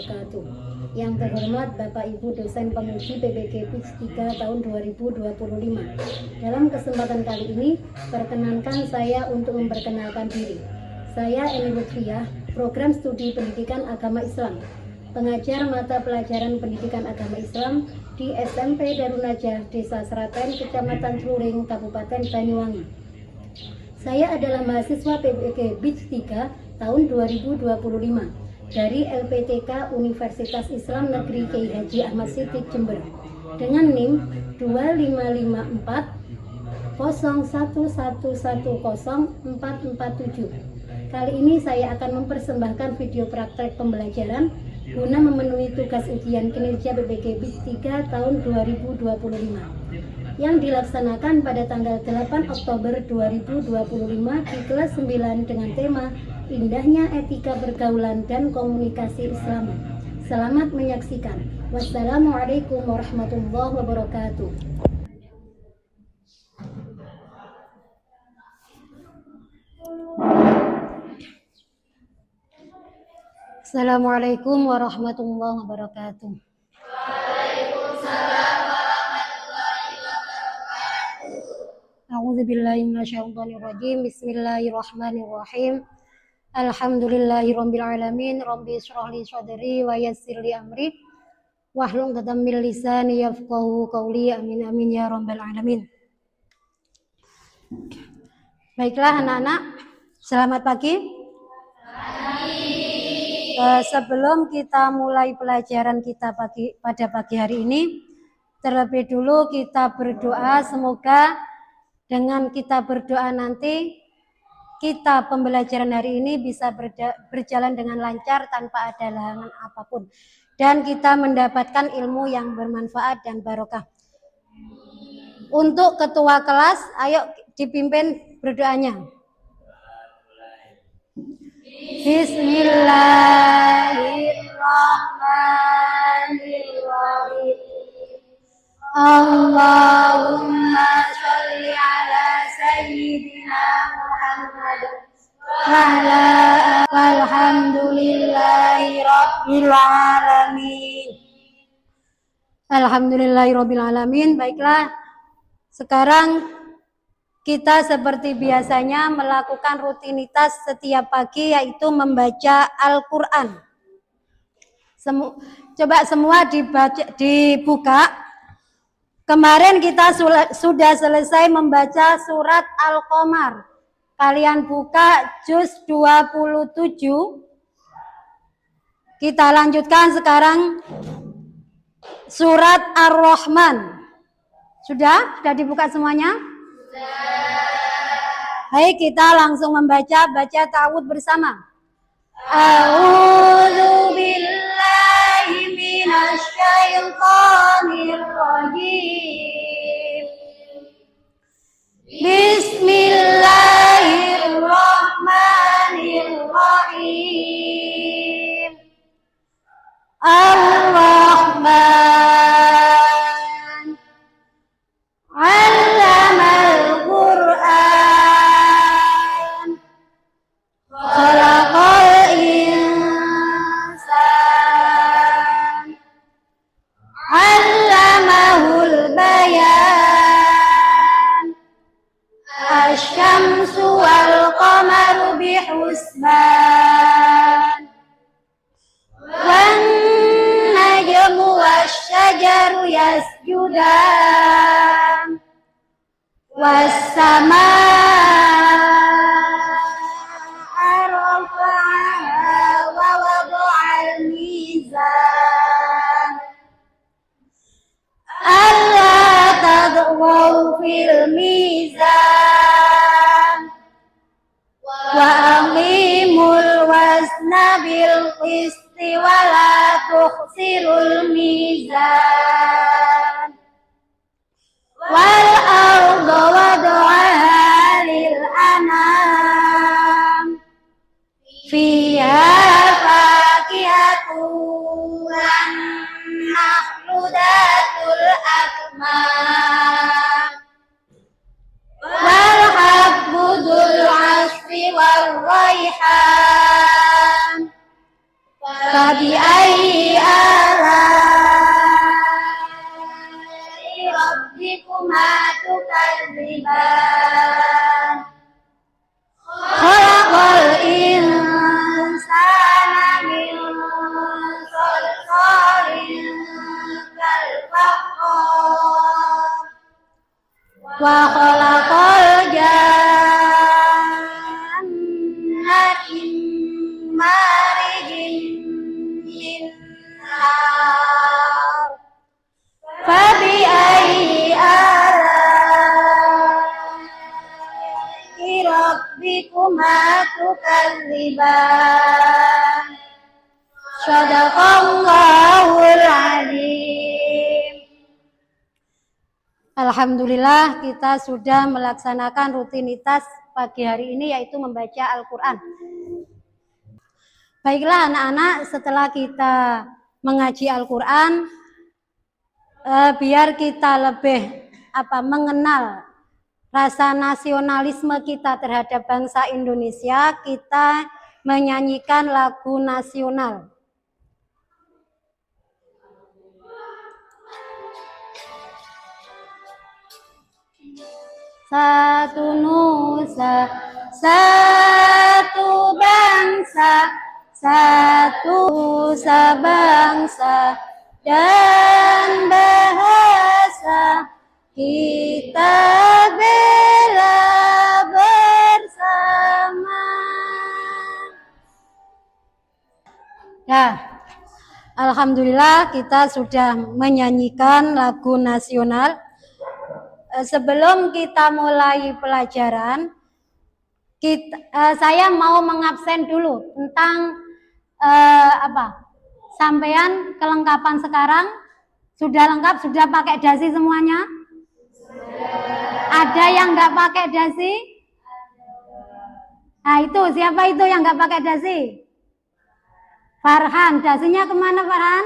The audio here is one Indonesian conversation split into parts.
wabarakatuh. Yang terhormat Bapak Ibu dosen penguji PBG PIX 3 tahun 2025. Dalam kesempatan kali ini, perkenankan saya untuk memperkenalkan diri. Saya Eni Lutfiah, program studi pendidikan agama Islam, pengajar mata pelajaran pendidikan agama Islam di SMP Darun Najah, Desa Seraten, Kecamatan Celuring, Kabupaten Banyuwangi. Saya adalah mahasiswa PBG PIX 3 tahun 2025 dari LPTK Universitas Islam Negeri Kiai Haji Ahmad Siddiq Jember dengan NIM 2554 01110447. Kali ini saya akan mempersembahkan video praktek pembelajaran guna memenuhi tugas ujian kinerja PBG PIX 3 tahun 2025 yang dilaksanakan pada tanggal 8 Oktober 2025 di kelas 9 dengan tema Indahnya Etika Pergaulan dan Komunikasi Islami. Selamat menyaksikan. Wassalamualaikum warahmatullahi wabarakatuh. Assalamualaikum warahmatullahi wabarakatuh. A'udzubillahi minasyaitonirrajim. Bismillahirrahmanirrahim. Alhamdulillahirabbil alamin. Rabbi shrah li sadri wa yassir li amri wahlul 'uqdatam min lisani yafqahu qawli. Amin amin ya rabbal alamin. Baiklah anak-anak, selamat pagi. Sebelum kita mulai pelajaran kita pada pagi hari ini, terlebih dulu kita berdoa semoga dengan kita berdoa nanti kita pembelajaran hari ini bisa berjalan dengan lancar tanpa ada halangan apapun dan kita mendapatkan ilmu yang bermanfaat dan barokah. Untuk ketua kelas, ayo dipimpin berdoanya. Bismillahirrahmanirrahim. Allahumma sholli ala sayyidina Muhammad walhamdulillahi rabbil alamin. Alhamdulillahi rabbil alamin. Baiklah, sekarang kita seperti biasanya melakukan rutinitas setiap pagi, yaitu membaca Al-Quran. Coba semua dibuka. Kemarin kita sudah selesai membaca surat Al-Qamar. Kalian buka juz 27. Kita lanjutkan sekarang surat Ar-Rahman. Sudah dibuka semuanya? Baik, kita langsung baca ta'awudz bersama. A'udzu billahi minasy syaithanir rajim. Bismillahirrahmanirrahim. Ar-Rahman 'allamal Qur'an. Khalaqal insan. 'Allamahul bayan. Asy-syamsu wal qamaru bihusban. Wan najmu wasyajaru yasjudan. Was-samaa'a rafa'aha wa wada'al mizan. Alla tadghaw fil mizan. Wa aqimul wazna bil qisti wa la tukhsirul mizan. Wal arda wada'aha lil anam. Fiha fakihatun wan nakhlu datul akmam. Wal habbu dzul 'asfi war raihan. Fabi ayyi ربكما تكذبان خلق الإنسان من صلصال كالفخار وخلق الجن من مارج من نار فبأي آلاء ربكما تكذبان Sadaqallahul Azim. Alhamdulillah kita sudah melaksanakan rutinitas pagi hari ini yaitu membaca Al-Quran. Baiklah anak-anak, setelah kita mengaji Al-Quran, biar kita lebih mengenal rasa nasionalisme kita terhadap bangsa Indonesia, kita menyanyikan lagu nasional. Satu nusa, satu bangsa, satu sebangsa dan bahasa, kita bela bersama. Ya, alhamdulillah kita sudah menyanyikan lagu nasional. Sebelum kita mulai pelajaran, saya mau mengabsen dulu tentang sampean kelengkapan sekarang sudah lengkap, sudah pakai dasi semuanya? Ada yang nggak pakai dasi? Nah itu siapa itu yang nggak pakai dasi? Farhan, dasinya kemana Farhan?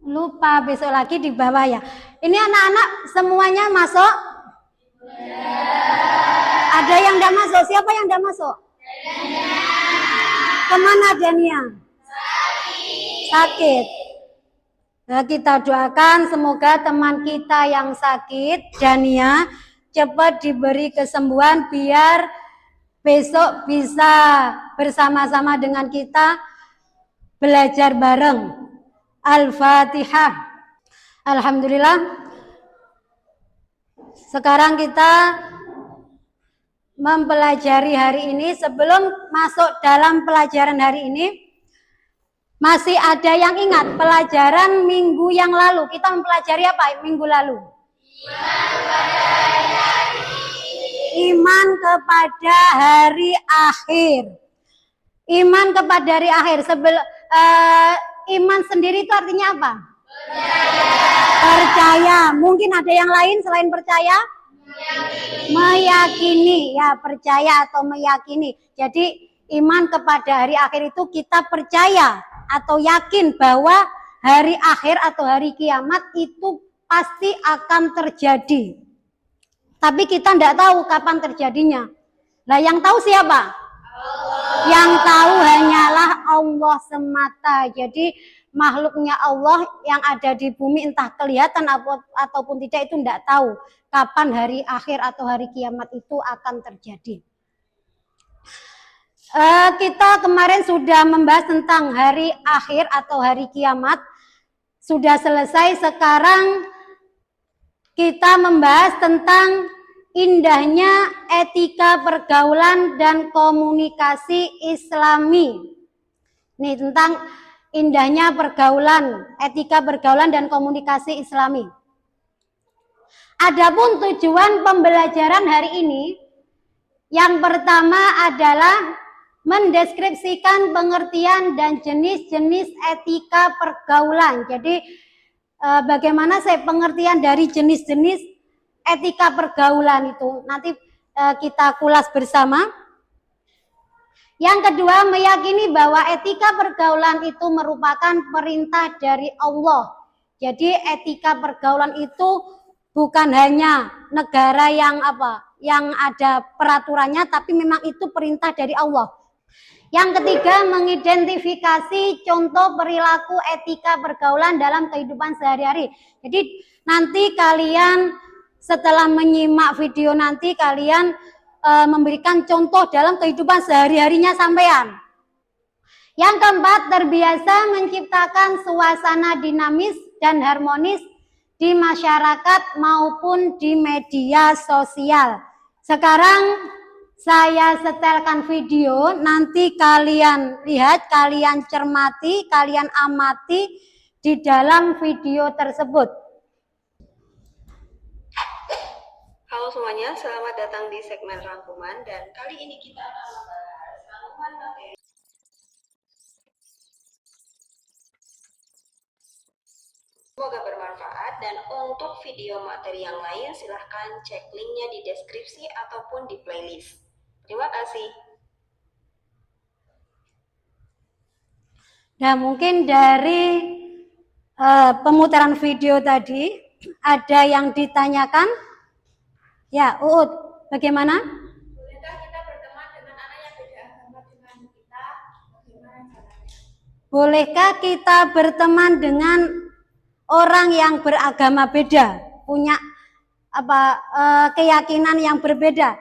Lupa, besok lagi dibawa ya. Ini anak-anak semuanya masuk? Ada yang tidak masuk? Siapa yang tidak masuk? Kemana Dania? Sakit. Nah, kita doakan semoga teman kita yang sakit, Dania, cepat diberi kesembuhan biar besok bisa bersama-sama dengan kita belajar bareng. Al-Fatihah. Alhamdulillah. Sekarang kita mempelajari hari ini. Sebelum masuk dalam pelajaran hari ini, masih ada yang ingat pelajaran minggu yang lalu? Kita mempelajari apa minggu lalu? Iman kepada hari akhir. Iman kepada hari akhir. Iman sendiri itu artinya apa? Percaya. Mungkin ada yang lain selain percaya? Meyakini. Ya, percaya atau meyakini. Jadi iman kepada hari akhir itu kita percaya atau yakin bahwa hari akhir atau hari kiamat itu pasti akan terjadi. Tapi kita tidak tahu kapan terjadinya. Nah, yang tahu siapa? Yang tahu hanyalah Allah semata. Jadi makhluknya Allah yang ada di bumi entah kelihatan ataupun tidak itu tidak tahu kapan hari akhir atau hari kiamat itu akan terjadi. Kita kemarin sudah membahas tentang hari akhir atau hari kiamat. Sudah selesai, sekarang kita membahas tentang indahnya etika pergaulan dan komunikasi Islami. Nih tentang indahnya pergaulan, etika pergaulan dan komunikasi Islami. Adapun tujuan pembelajaran hari ini, yang pertama adalah mendeskripsikan pengertian dan jenis-jenis etika pergaulan. Jadi bagaimana pengertian dari jenis-jenis etika pergaulan itu nanti kita kulas bersama. Yang kedua, meyakini bahwa etika pergaulan itu merupakan perintah dari Allah. Jadi etika pergaulan itu bukan hanya negara yang ada peraturannya, tapi memang itu perintah dari Allah. Yang ketiga, mengidentifikasi contoh perilaku etika pergaulan dalam kehidupan sehari-hari. Jadi nanti kalian setelah menyimak video nanti kalian memberikan contoh dalam kehidupan sehari-harinya sampean. Yang keempat, terbiasa menciptakan suasana dinamis dan harmonis di masyarakat maupun di media sosial. Sekarang saya setelkan video, nanti kalian lihat, kalian cermati, kalian amati di dalam video tersebut. Halo semuanya, selamat datang di segmen rangkuman dan kali ini kita akan membahas rangkuman materi. Semoga bermanfaat dan untuk video materi yang lain silahkan cek linknya di deskripsi ataupun di playlist. Terima kasih. Nah, mungkin dari pemutaran video tadi ada yang ditanyakan? Ya, Uut, bagaimana? Bolehkah kita berteman dengan anak yang beda agama dengan kita? Bagaimana caranya? Bolehkah kita berteman dengan orang yang beragama beda, punya keyakinan yang berbeda?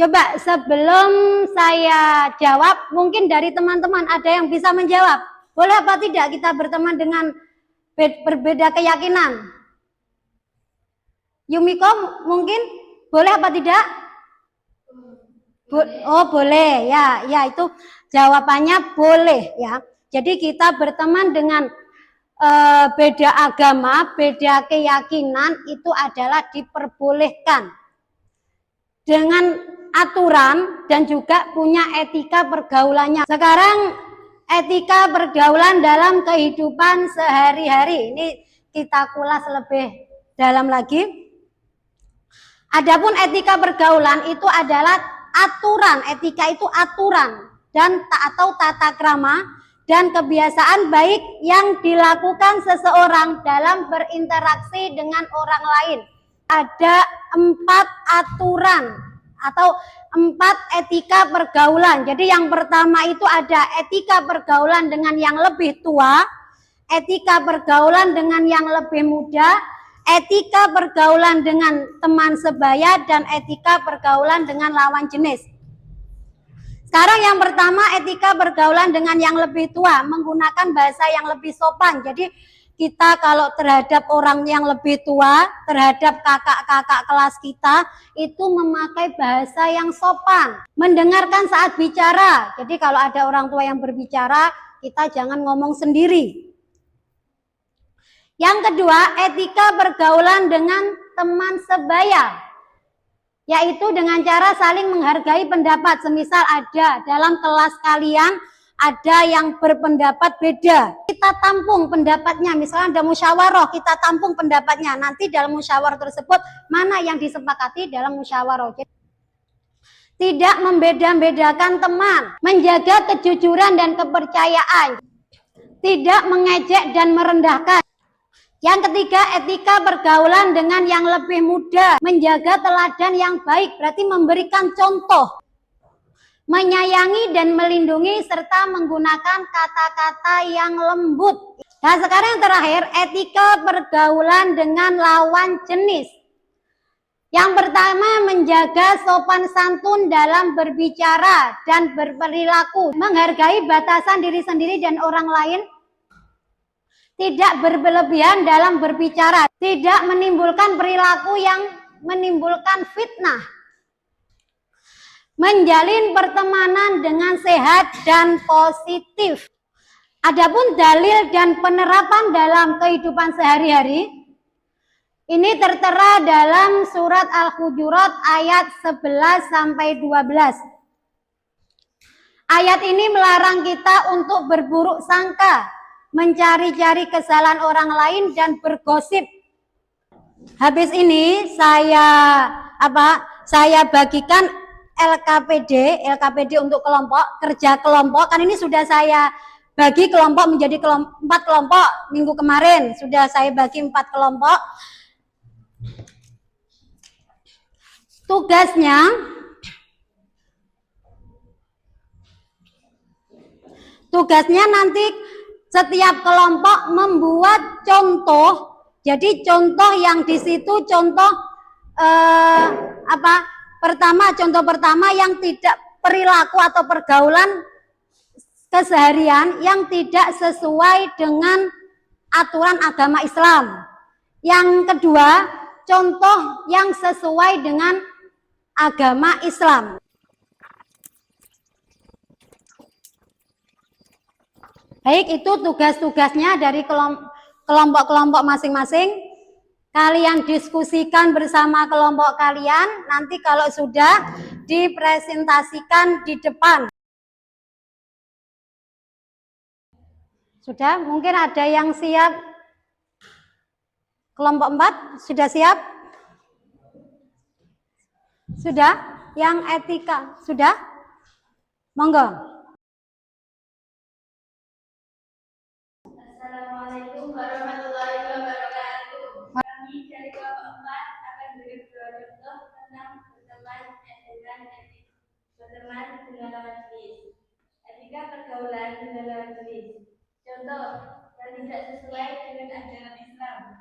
Coba sebelum saya jawab, mungkin dari teman-teman ada yang bisa menjawab. Boleh apa tidak kita berteman dengan berbeda keyakinan? Yumiko mungkin boleh apa tidak? Oh boleh ya, ya itu jawabannya boleh ya. Jadi kita berteman dengan beda agama, beda keyakinan itu adalah diperbolehkan dengan aturan dan juga punya etika pergaulannya. Sekarang etika pergaulan dalam kehidupan sehari-hari ini kita kulas lebih dalam lagi. Adapun etika pergaulan itu adalah aturan, etika itu aturan dan atau tata krama dan kebiasaan baik yang dilakukan seseorang dalam berinteraksi dengan orang lain. Ada 4 aturan atau 4 etika pergaulan. Jadi yang pertama itu ada etika pergaulan dengan yang lebih tua, etika pergaulan dengan yang lebih muda, etika pergaulan dengan teman sebaya, dan etika pergaulan dengan lawan jenis. Sekarang yang pertama, etika pergaulan dengan yang lebih tua, menggunakan bahasa yang lebih sopan. Jadi kita kalau terhadap orang yang lebih tua, terhadap kakak-kakak kelas kita, itu memakai bahasa yang sopan. Mendengarkan saat bicara. Jadi kalau ada orang tua yang berbicara, kita jangan ngomong sendiri. Yang kedua, etika pergaulan dengan teman sebaya, yaitu dengan cara saling menghargai pendapat. Semisal ada dalam kelas kalian ada yang berpendapat beda, kita tampung pendapatnya. Misalnya ada musyawarah, kita tampung pendapatnya. Nanti dalam musyawarah tersebut mana yang disepakati dalam musyawarah. Tidak membeda-bedakan teman, menjaga kejujuran dan kepercayaan, tidak mengejek dan merendahkan. Yang ketiga, etika pergaulan dengan yang lebih muda, menjaga teladan yang baik, berarti memberikan contoh, menyayangi dan melindungi, serta menggunakan kata-kata yang lembut. Nah sekarang yang terakhir, etika pergaulan dengan lawan jenis. Yang pertama, menjaga sopan santun dalam berbicara dan berperilaku, menghargai batasan diri sendiri dan orang lain, tidak berlebihan dalam berbicara, tidak menimbulkan perilaku yang menimbulkan fitnah, menjalin pertemanan dengan sehat dan positif. Adapun dalil dan penerapan dalam kehidupan sehari-hari, ini tertera dalam surat Al-Hujurat ayat 11-12. Ayat ini melarang kita untuk berburuk sangka, mencari-cari kesalahan orang lain dan bergosip. Habis ini saya bagikan LKPD untuk kelompok, kerja kelompok. Kan ini sudah saya bagi kelompok menjadi 4 kelompok minggu kemarin. Sudah saya bagi 4 kelompok. Tugasnya Tugasnya nanti setiap kelompok membuat contoh. Jadi contoh yang di situ contoh contoh pertama yang tidak perilaku atau pergaulan keseharian yang tidak sesuai dengan aturan agama Islam. Yang kedua, contoh yang sesuai dengan agama Islam. Baik, itu tugas-tugasnya dari kelompok-kelompok masing-masing. Kalian diskusikan bersama kelompok kalian. Nanti kalau sudah dipresentasikan di depan. Sudah? Mungkin ada yang siap? Kelompok 4 sudah siap? Sudah? Yang etika sudah? Monggo. Assalamualaikum warahmatullahi wabarakatuh. Kami dari kelompok 4 akan beri dua contoh tentang berteman dengan lawan jenis. Etika pergaulan dengan lawan jenis. Contoh yang tidak sesuai dengan ajaran Islam.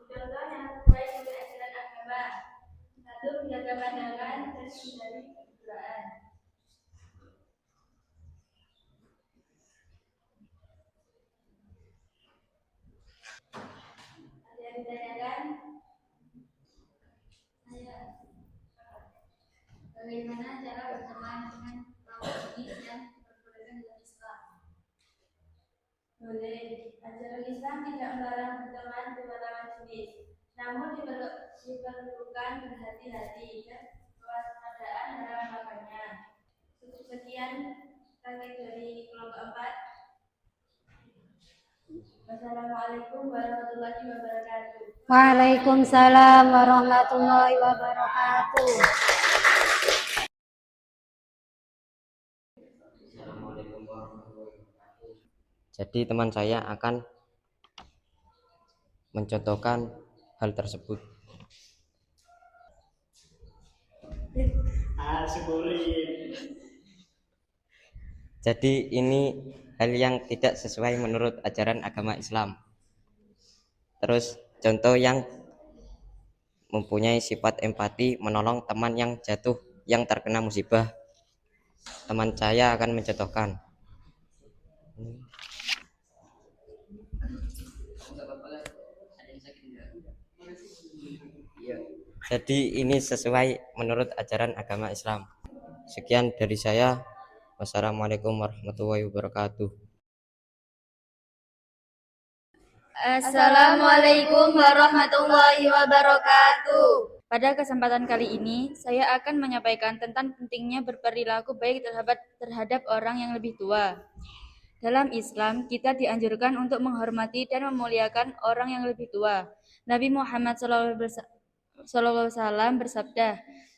Contoh yang sesuai dengan ajaran agama. 1. Menjaga pandangan dan menghindari kebetulan. Ada yang ditanyakan? Bagaimana cara berteman dengan lawan jenis yang berbeda dengan Islam? Boleh. Ajaran Islam tidak melarang berteman dengan lawan jenis, namun diperlukan berhati-hati dan kewaspadaan dalam melakukannya. Sekian dari kelompok 4. Wassalamualaikum warahmatullahi wabarakatuh. Waalaikumsalam warahmatullahi wabarakatuh. Jadi teman saya akan mencontohkan hal tersebut. Jadi ini hal yang tidak sesuai menurut ajaran agama Islam. Terus contoh yang mempunyai sifat empati, menolong teman yang jatuh, yang terkena musibah. Teman saya akan mencontohkan. Jadi ini sesuai menurut ajaran agama Islam. Sekian dari saya. Wassalamualaikum warahmatullahi wabarakatuh. Assalamualaikum warahmatullahi wabarakatuh. Pada kesempatan kali ini, saya akan menyampaikan tentang pentingnya berperilaku baik terhadap orang yang lebih tua. Dalam Islam, kita dianjurkan untuk menghormati dan memuliakan orang yang lebih tua. Nabi Muhammad SAW bersabda,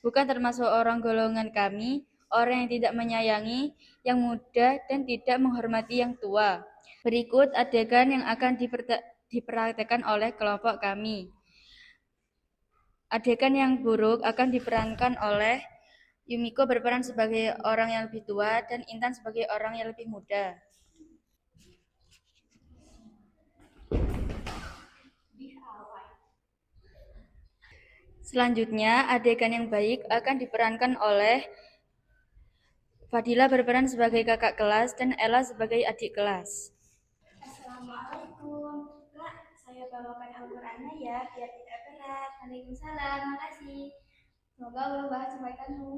"Bukan termasuk orang golongan kami, orang yang tidak menyayangi yang muda dan tidak menghormati yang tua." Berikut adegan yang akan diperhatikan oleh kelompok kami. Adegan yang buruk akan diperankan oleh Yumiko berperan sebagai orang yang lebih tua dan Intan sebagai orang yang lebih muda. Selanjutnya, adegan yang baik akan diperankan oleh Fadila berperan sebagai kakak kelas dan Ella sebagai adik kelas. Assalamualaikum, Kak. Saya bawakan Al-Qur'annya ya, biar tidak berat. Waalaikumsalam, makasih. Semoga berubah kebaikanmu.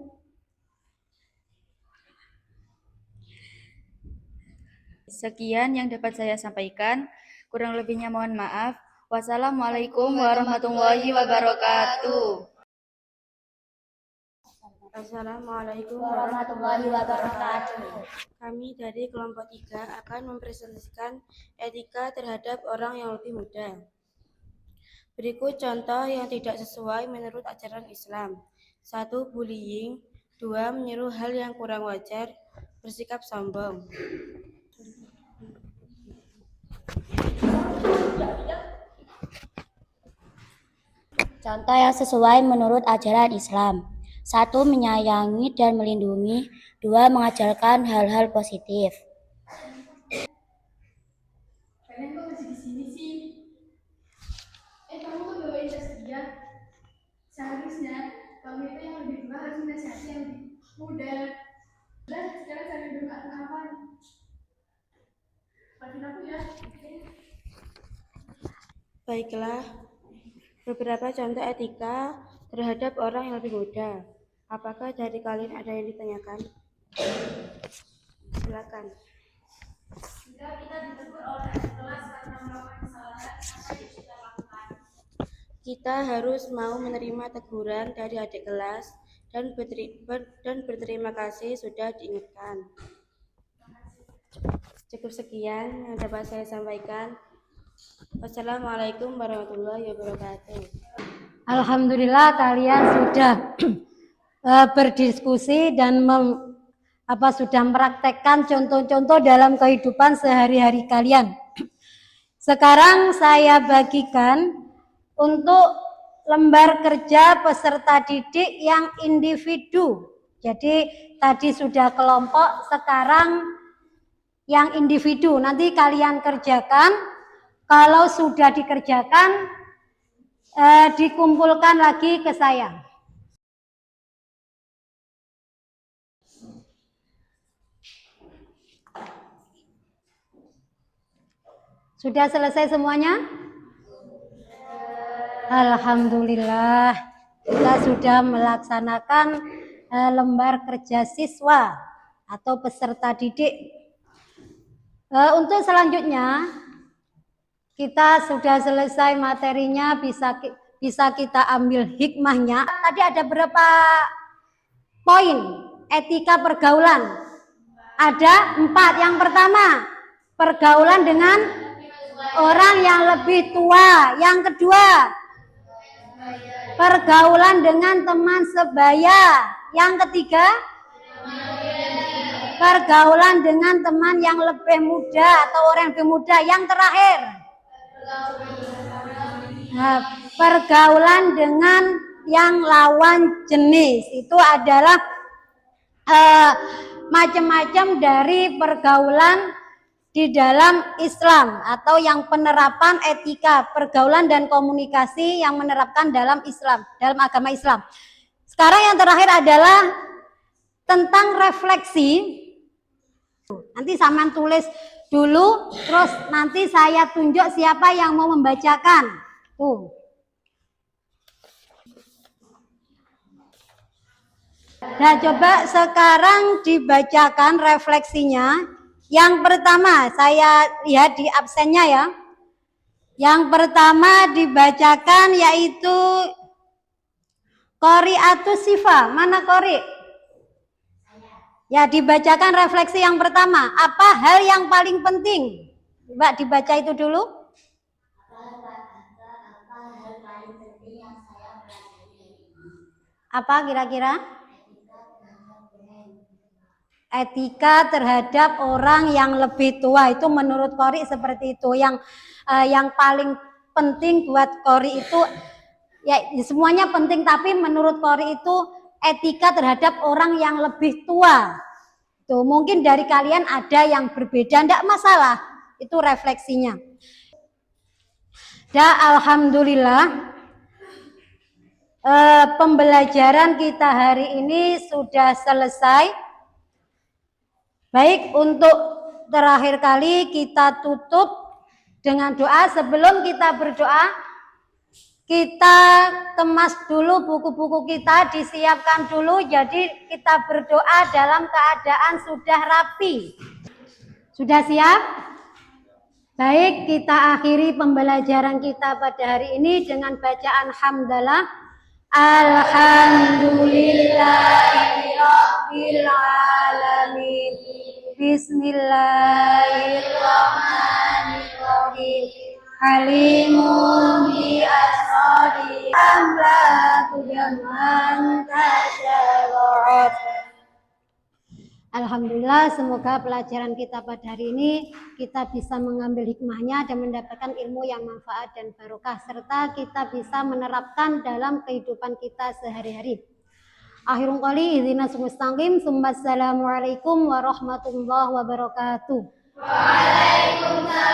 Sekian yang dapat saya sampaikan. Kurang lebihnya mohon maaf. Wassalamualaikum warahmatullahi wabarakatuh. Assalamualaikum warahmatullahi wabarakatuh. Kami dari kelompok 3 akan mempresentasikan etika terhadap orang yang lebih muda. Berikut contoh yang tidak sesuai menurut ajaran Islam. 1. Bullying. 2. Meniru hal yang kurang wajar. Bersikap sombong. Contoh yang sesuai menurut ajaran Islam. 1. Menyayangi dan melindungi. 2. Mengajarkan hal-hal positif. harusnya kamu itu yang lebih tua harus menasihati yang lebih muda. Dan sekarang saya dulu kenapa? Maafin aku ya. Baiklah, beberapa contoh etika terhadap orang yang lebih muda. Apakah dari kalian ada yang ditanyakan? Silakan. Jika kita ditegur oleh kelas karena melakukan kesalahan, apa yang kita lakukan? Kita harus mau menerima teguran dari adik kelas dan berterima kasih sudah diingatkan. Cukup sekian yang dapat saya sampaikan. Wassalamualaikum warahmatullahi wabarakatuh. Alhamdulillah kalian sudah berdiskusi dan sudah mempraktekkan contoh-contoh dalam kehidupan sehari-hari kalian. Sekarang saya bagikan untuk lembar kerja peserta didik yang individu. Jadi tadi sudah kelompok, sekarang yang individu. Nanti kalian kerjakan. Kalau sudah dikerjakan, dikumpulkan lagi ke saya. Sudah selesai semuanya? Alhamdulillah, kita sudah melaksanakan lembar kerja siswa atau peserta didik. Untuk selanjutnya, kita sudah selesai materinya, bisa kita ambil hikmahnya. Tadi ada berapa poin etika pergaulan? Ada 4. Yang pertama, pergaulan dengan orang yang lebih tua. Yang kedua, pergaulan dengan teman sebaya. Yang ketiga, pergaulan dengan teman yang lebih muda atau orang yang lebih muda. Yang terakhir, pergaulan dengan yang lawan jenis. Itu adalah macam-macam dari pergaulan di dalam Islam atau yang penerapan etika pergaulan dan komunikasi yang menerapkan dalam Islam, dalam agama Islam. Sekarang yang terakhir adalah tentang refleksi. Nanti sampean tulis dulu, terus nanti saya tunjuk siapa yang mau membacakan. Tuh. Nah, coba sekarang dibacakan refleksinya. Yang pertama, saya lihat di absennya ya. Yang pertama dibacakan yaitu Qori'atus Sifa. Mana Qori? Ya, dibacakan refleksi yang pertama. Apa hal yang paling penting? Coba dibaca itu dulu. Apa kira-kira? Etika terhadap orang yang lebih tua. Itu menurut Qori seperti itu. Yang paling penting buat Qori itu, ya semuanya penting, tapi menurut Qori itu etika terhadap orang yang lebih tua. Tuh, mungkin dari kalian ada yang berbeda, enggak masalah. Itu refleksinya. Dan alhamdulillah pembelajaran kita hari ini sudah selesai. Baik, untuk terakhir kali kita tutup dengan doa. Sebelum kita berdoa, kita kemas dulu buku-buku kita, disiapkan dulu. Jadi kita berdoa dalam keadaan sudah rapi. Sudah siap? Baik, kita akhiri pembelajaran kita pada hari ini dengan bacaan hamdalah. Alhamdulillahirabbil alamin. Bismillahirrahmanirrahim. Halimun bi asrari amlatu jaman tasyarat. Alhamdulillah, semoga pelajaran kita pada hari ini kita bisa mengambil hikmahnya dan mendapatkan ilmu yang manfaat dan barokah, serta kita bisa menerapkan dalam kehidupan kita sehari-hari. Akhirul qali ihdinas mustaqim. Assalamualaikum warahmatullahi wabarakatuh. Waalaikumsalam.